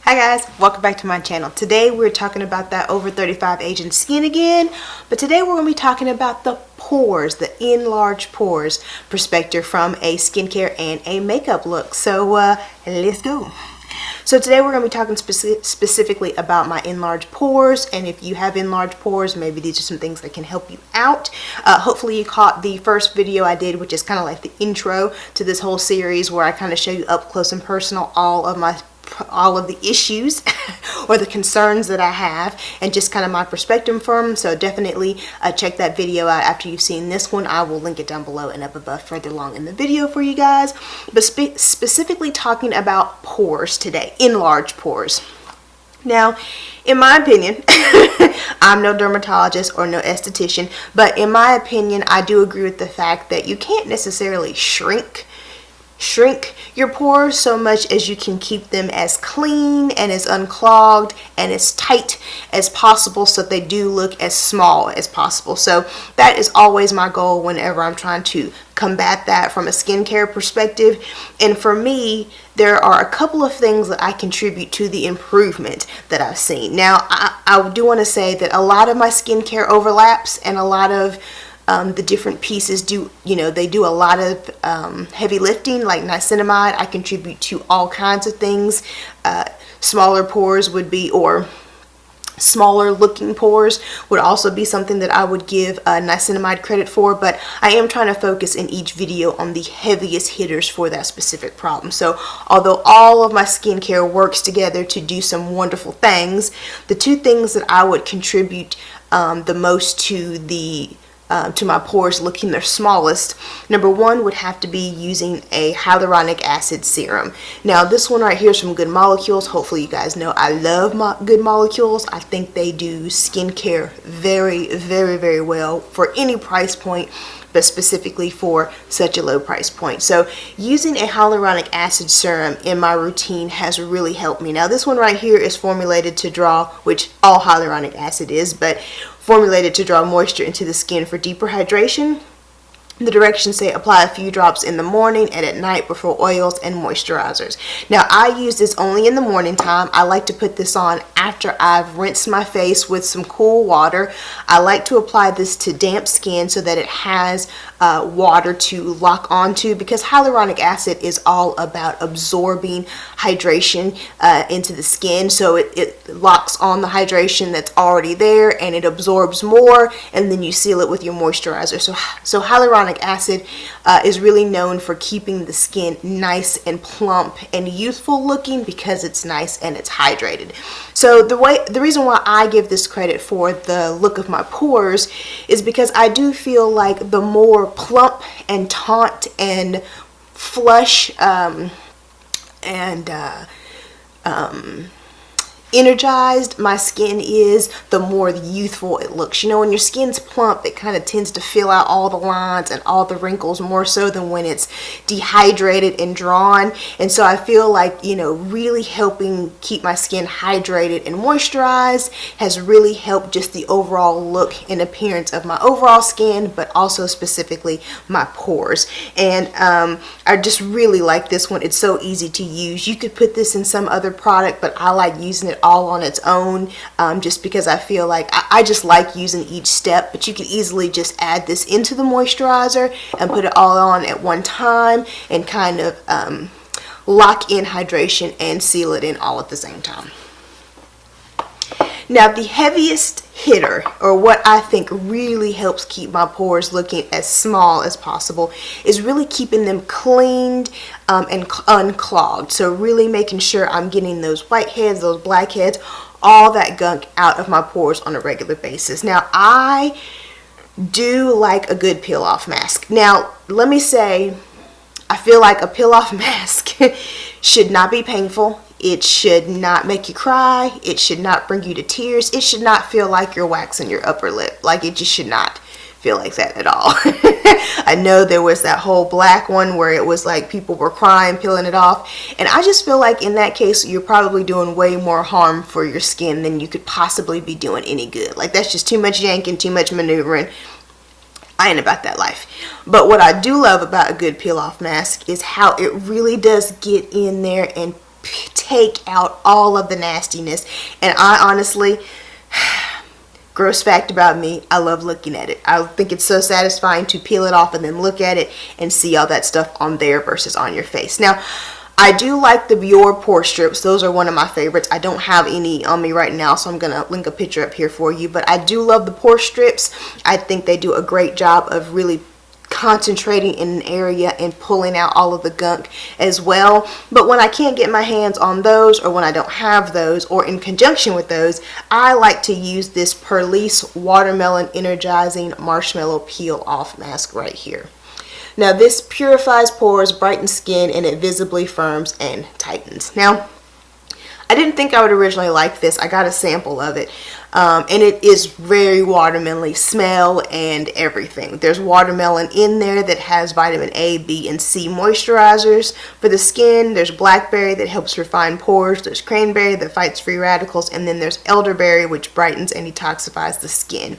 Hi guys, welcome back to my channel. Today we're talking about that over 35 Asian skin again, but today we're going to be talking about the pores, the enlarged pores perspective from a skincare and a makeup look. So let's go. So today we're going to be talking specifically about my enlarged pores, and if you have enlarged pores, maybe these are some things that can help you out. Hopefully you caught the first video I did, which is kind of like the intro to this whole series, where I kind of show you up close and personal all of the issues or the concerns that I have and just kind of my perspective from them. So definitely check that video out after you've seen this one. I will link it down below and up above further along in the video for you guys. But specifically talking about pores today, enlarged pores. Now, in my opinion, I'm no dermatologist or no esthetician, but in my opinion, I do agree with the fact that you can't necessarily shrink your pores so much as you can keep them as clean and as unclogged and as tight as possible, so they do look as small as possible. So that is always my goal whenever I'm trying to combat that from a skincare perspective. And for me, there are a couple of things that I contribute to the improvement that I've seen. Now, I do want to say that a lot of my skincare overlaps, and a lot of the different pieces do, they do a lot of heavy lifting, like niacinamide. I contribute to all kinds of things. Smaller pores would be, or smaller looking pores would also be something that I would give niacinamide credit for, but I am trying to focus in each video on the heaviest hitters for that specific problem. So although all of my skincare works together to do some wonderful things, the two things that I would contribute the most to my pores looking their smallest, number one would have to be using a hyaluronic acid serum. Now this one right here is from Good Molecules. Hopefully you guys know I love Good Molecules. I think they do skincare very, very, very well for any price point, but specifically for such a low price point. So using a hyaluronic acid serum in my routine has really helped me. Now this one right here is formulated to draw, which all hyaluronic acid is, but formulated to draw moisture into the skin for deeper hydration. The directions say apply a few drops in the morning and at night before oils and moisturizers. Now I use this only in the morning time. I like to put this on after I've rinsed my face with some cool water. I like to apply this to damp skin so that it has water to lock onto, because hyaluronic acid is all about absorbing hydration into the skin. So it locks on the hydration that's already there and it absorbs more, and then you seal it with your moisturizer. So hyaluronic acid is really known for keeping the skin nice and plump and youthful looking, because it's nice and it's hydrated. So the reason why I give this credit for the look of my pores is because I do feel like the more plump and taut and flush energized my skin is, the more youthful it looks. When your skin's plump, it kind of tends to fill out all the lines and all the wrinkles more so than when it's dehydrated and drawn. And so I feel like, really helping keep my skin hydrated and moisturized has really helped just the overall look and appearance of my overall skin, but also specifically my pores. And I just really like this one. It's so easy to use. You could put this in some other product, but I like using it all on its own, just because I feel like I just like using each step. But you can easily just add this into the moisturizer and put it all on at one time and kind of lock in hydration and seal it in all at the same time. Now the heaviest hitter, or what I think really helps keep my pores looking as small as possible, is really keeping them cleaned and unclogged. So really making sure I'm getting those whiteheads, those blackheads, all that gunk out of my pores on a regular basis. Now I do like a good peel off mask. Now let me say, I feel like a peel off mask should not be painful. It should not make you cry. It should not bring you to tears. It should not feel like you're waxing your upper lip. Like, it just should not feel like that at all. I know there was that whole black one where it was like people were crying peeling it off, and I just feel like in that case you're probably doing way more harm for your skin than you could possibly be doing any good. Like, that's just too much yanking, too much maneuvering. I ain't about that life. But what I do love about a good peel off mask is how it really does get in there and take out all of the nastiness. And I honestly, gross fact about me, I love looking at it. I think it's so satisfying to peel it off and then look at it and see all that stuff on there versus on your face. Now, I do like the Biore pore strips. Those are one of my favorites. I don't have any on me right now, so I'm going to link a picture up here for you. But I do love the pore strips. I think they do a great job of really concentrating in an area and pulling out all of the gunk as well. But when I can't get my hands on those, or when I don't have those, or in conjunction with those, I like to use this Perlice Watermelon Energizing Marshmallow Peel Off Mask right here. Now this purifies pores, brightens skin, and it visibly firms and tightens. Now, I didn't think I would originally like this. I got a sample of it, and it is very watermelon-y smell and everything. There's watermelon in there that has vitamin A, B, and C moisturizers for the skin. There's blackberry that helps refine pores. There's cranberry that fights free radicals, and then there's elderberry, which brightens and detoxifies the skin.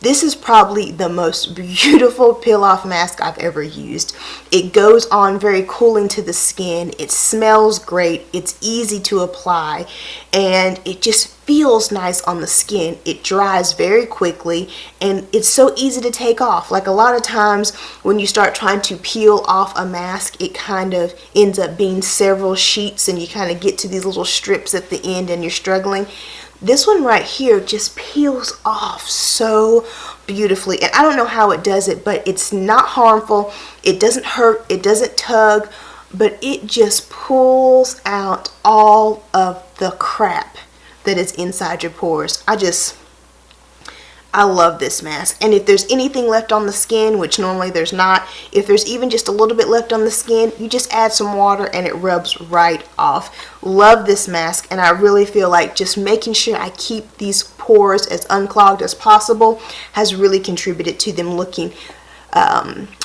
This is probably the most beautiful peel-off mask I've ever used. It goes on very cooling to the skin. It smells great. It's easy to apply, and it just feels nice on the skin. It dries very quickly, and it's so easy to take off. Like a lot of times when you start trying to peel off a mask, it kind of ends up being several sheets, and you kind of get to these little strips at the end and you're struggling. This one right here just peels off so beautifully, and I don't know how it does it, but it's not harmful. It doesn't hurt, it doesn't tug, but it just pulls out all of the crap that is inside your pores. I love this mask. And if there's anything left on the skin, which normally there's not, if there's even just a little bit left on the skin, you just add some water and it rubs right off. Love this mask, and I really feel like just making sure I keep these pores as unclogged as possible has really contributed to them looking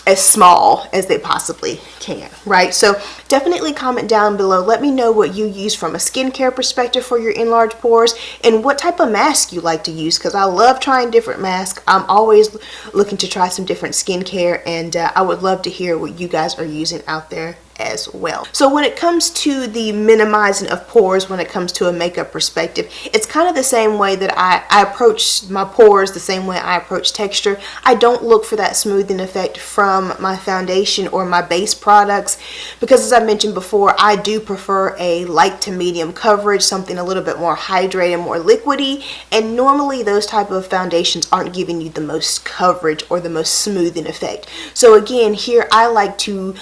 as small as they possibly can, right? So definitely comment down below. Let me know what you use from a skincare perspective for your enlarged pores, and what type of mask you like to use, because I love trying different masks. I'm always looking to try some different skincare, and I would love to hear what you guys are using out there as well. So when it comes to the minimizing of pores, when it comes to a makeup perspective, it's kind of the same way that I approach my pores, the same way I approach texture. I don't look for that smoothing effect from my foundation or my base products, because as I mentioned before, I do prefer a light to medium coverage, something a little bit more hydrated, more liquidy, and normally those type of foundations aren't giving you the most coverage or the most smoothing effect. So again, here I like to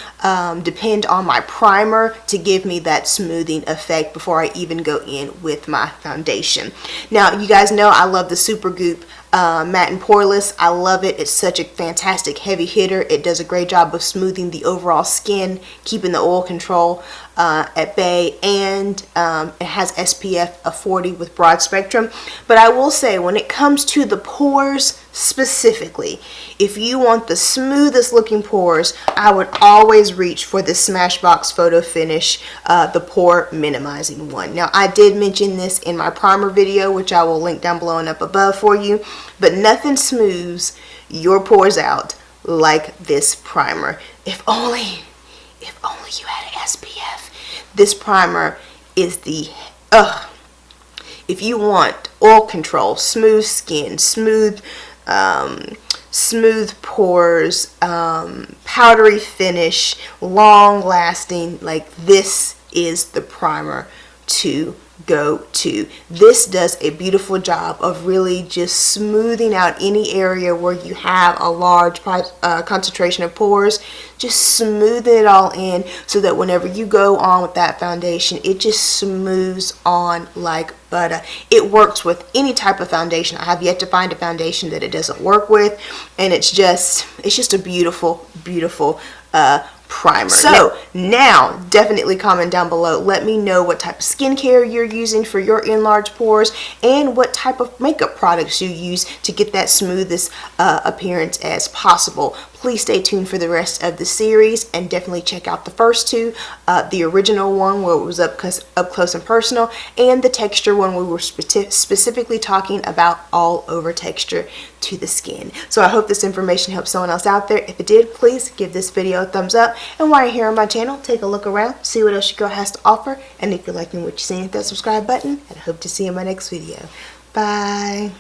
depend on my primer to give me that smoothing effect before I even go in with my foundation. Now, you guys know I love the Supergoop matte and poreless. I love it. It's such a fantastic heavy hitter. It does a great job of smoothing the overall skin, keeping the oil control at bay, and it has SPF of 40 with broad spectrum. But I will say, when it comes to the pores specifically, if you want the smoothest looking pores, I would always reach for the Smashbox Photo Finish, the pore minimizing one. Now, I did mention this in my primer video, which I will link down below and up above for you, but nothing smooths your pores out like this primer. If only you had an SPF. This primer is the if you want oil control, smooth skin, smooth pores, powdery finish, long lasting, like this is the primer to go to. This does a beautiful job of really just smoothing out any area where you have a large concentration of pores. Just smooth it all in so that whenever you go on with that foundation, it just smooths on like butter. It works with any type of foundation. I have yet to find a foundation that it doesn't work with, and it's just a beautiful primer. So now definitely comment down below. Let me know what type of skincare you're using for your enlarged pores, and what type of makeup products you use to get that smoothest appearance as possible. please stay tuned for the rest of the series, and definitely check out the first two, the original one where it was up close and personal, and the texture one where we were specifically talking about all over texture to the skin. So I hope this information helps someone else out there. If it did, please give this video a thumbs up, and while you're here on my channel, take a look around, see what else your girl has to offer, and if you're liking what you're seeing, hit that subscribe button, and I hope to see you in my next video. Bye.